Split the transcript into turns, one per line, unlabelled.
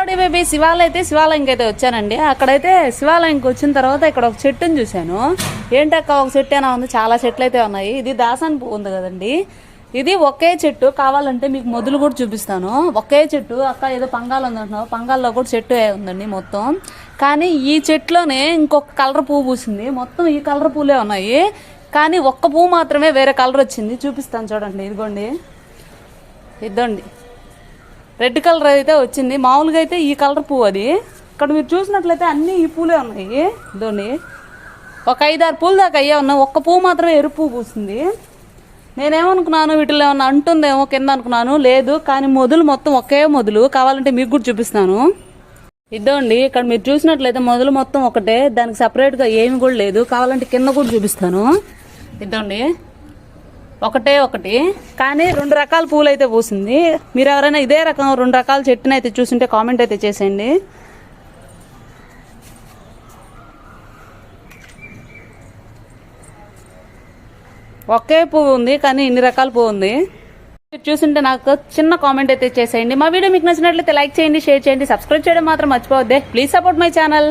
Hello baby శివాలయంకి అయితే వచ్చానండి. అక్కడైతే శివాలయంకి వచ్చిన తర్వాత ఇక్కడ ఒక చెట్టుని చూశాను. ఏంటక్క ఒక చెట్టు అయినా ఉంది, చాలా చెట్లు అయితే ఉన్నాయి. ఇది దాసాని పువ్వు ఉంది కదండి, ఇది ఒకే చెట్టు. కావాలంటే మీకు మొదలు కూడా చూపిస్తాను. ఒకే చెట్టు. అక్క ఏదో పంగాలు ఉందంటున్నావు, పంగాల్లో కూడా చెట్టు ఉందండి మొత్తం. కానీ ఈ చెట్టులోనే ఇంకొక కలర్ పువ్వు పూసింది. మొత్తం ఈ కలర్ పూలే ఉన్నాయి, కానీ ఒక్క పువ్వు మాత్రమే వేరే కలర్ వచ్చింది. చూపిస్తాను చూడండి, ఇదిగోండి, ఇద్దండి రెడ్ కలర్ అయితే వచ్చింది. మామూలుగా అయితే ఈ కలర్ పువ్వు అది. ఇక్కడ మీరు చూసినట్లయితే అన్నీ ఈ పూలే ఉన్నాయి. ఇదండి, ఒక 5-6 పూలు దాకా అయ్యే ఉన్నాయి. ఒక్క పువ్వు మాత్రమే ఎరుపు పువ్వు పూసింది. నేనేమనుకున్నాను వీటిలో ఏమన్నా అంటుందేమో కింద అనుకున్నాను, లేదు. కానీ మొదలు మొత్తం ఒకే మొదలు. కావాలంటే మీకు కూడా చూపిస్తాను. ఇద్దండి, ఇక్కడ మీరు చూసినట్లయితే మొదలు మొత్తం ఒకటే, దానికి సపరేట్గా ఏమి కూడా లేదు. కావాలంటే కింద కూడా చూపిస్తాను. ఇద్దండి, ఒకటే ఒకటి, కానీ 2 రకాల పూలు అయితే పూసింది. మీరు ఎవరైనా ఇదే రకం 2 రకాల చెట్టుని అయితే చూసింటే కామెంట్ అయితే చేసేయండి. ఒకే పువ్వు ఉంది, కానీ ఇన్ని రకాల పువ్వు ఉంది. మీరు చూసింటే నాకు చిన్న కామెంట్ అయితే చేసేయండి. మా వీడియో మీకు నచ్చినట్లయితే లైక్ చేయండి, షేర్ చేయండి, సబ్స్క్రైబ్ చేయడం మాత్రం మర్చిపోవద్దే. Please support my channel.